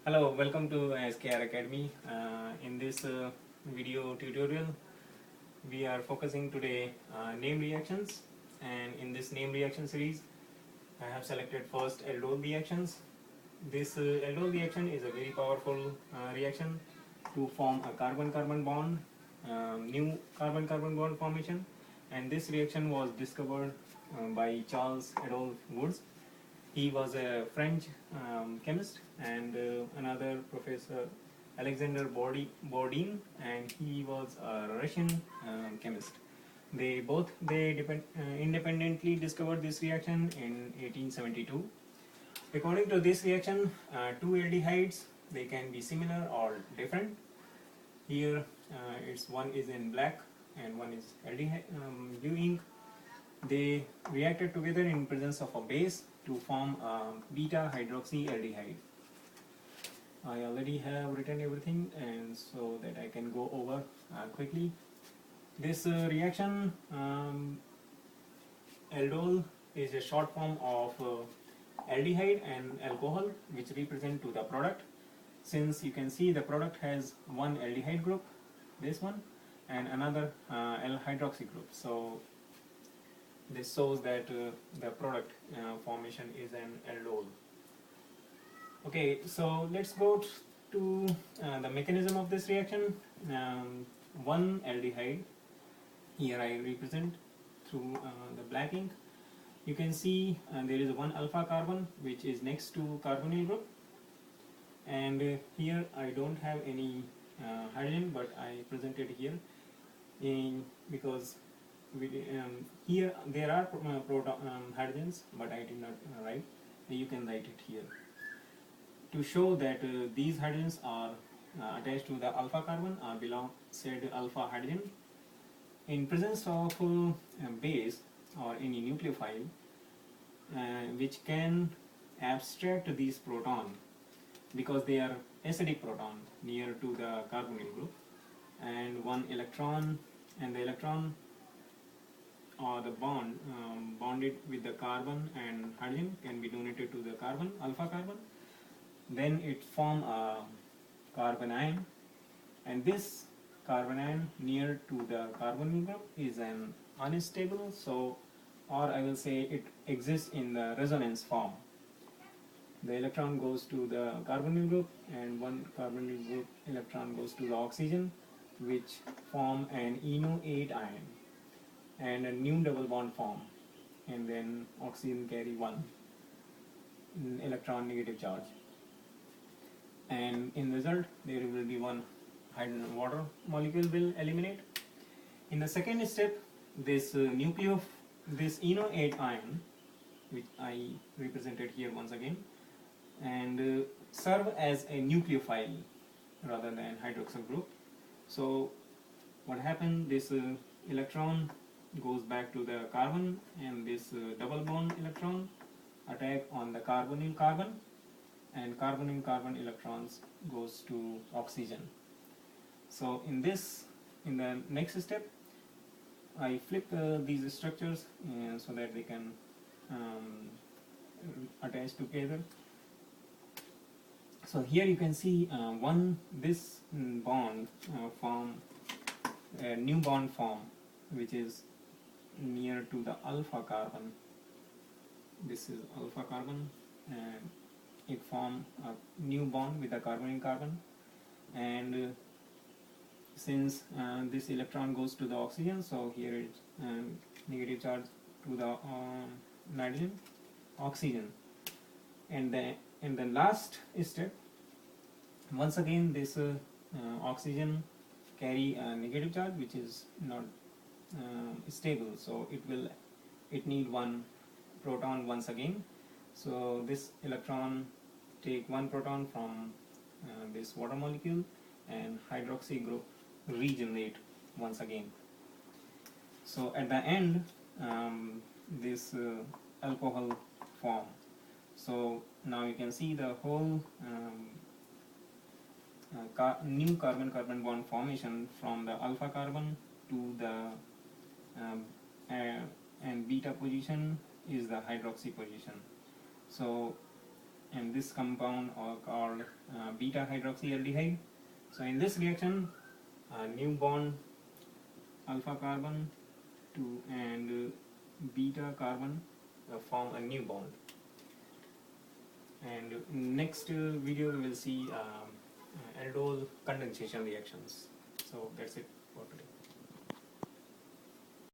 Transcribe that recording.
Hello, welcome to SKR Academy. In this video tutorial, we are focusing today name reactions, and in this name reaction series, I have selected first aldol reactions. This aldol reaction is a very powerful reaction to form a carbon-carbon bond, new carbon-carbon bond formation, and this reaction was discovered by Charles Adolphe Wurtz. He was a French chemist, and another professor, Alexander Bourdin, and he was a Russian chemist. They independently discovered this reaction in 1872. According to this reaction, two aldehydes, they can be similar or different. Here, it's one is in black and one is aldehyde, blue ink. They reacted together in presence of a base to form a beta hydroxyaldehyde. I already have written everything, and so that I can go over quickly. This reaction, aldol, is a short form of aldehyde and alcohol, which represent to the product. Since you can see the product has one aldehyde group, this one, and another L-hydroxy group. So this shows that the product formation is an aldol. Okay, so let's go to the mechanism of this reaction. One aldehyde, here I represent through the black ink. You can see there is one alpha carbon which is next to carbonyl group, and here I don't have any hydrogen, but I presented here because here there are hydrogens, but I did not write. You can write it here to show that these hydrogens are attached to the alpha carbon or belong said alpha hydrogen. In presence of a base or any nucleophile which can abstract these proton because they are acidic proton near to the carbonyl group, and one electron, and the electron or the bond bonded with the carbon and hydrogen can be donated to the carbon, alpha carbon. Then it form a carbon ion, and this carbon ion near to the carbonyl group is an unstable, so, or I will say it exists in the resonance form. The electron goes to the carbonyl group, and one carbonyl group electron goes to the oxygen, which form an eno 8 ion and a new double bond form, and then oxygen carry one electron negative charge, and in result there will be one hydrogen water molecule will eliminate. In the second step, this this eno 8 ion, which I represented here once again, and serve as a nucleophile rather than hydroxyl group. So what happened, this electron goes back to the carbon, and this double bond electron attack on the carbonyl carbon, and carbonyl carbon electrons goes to oxygen. So in the next step, I flip these structures so that they can attach together. So here you can see this bond form a new bond form which is near to the alpha carbon. This is alpha carbon, and it form a new bond with the carbonyl carbon, and since this electron goes to the oxygen, so here it's negative charge to the nitrogen, oxygen, and in the last step, once again this oxygen carry a negative charge which is not stable, so it need one proton once again. So this electron take one proton from this water molecule, and hydroxy group regenerate once again. So at the end, this alcohol form. So now you can see the whole new carbon-carbon bond formation from the alpha carbon to the and beta position is the hydroxy position. So and this compound are called beta hydroxyaldehyde. So in this reaction, new bond alpha carbon to and beta carbon form a new bond. And next video we will see aldol condensation reactions. So that's it for today.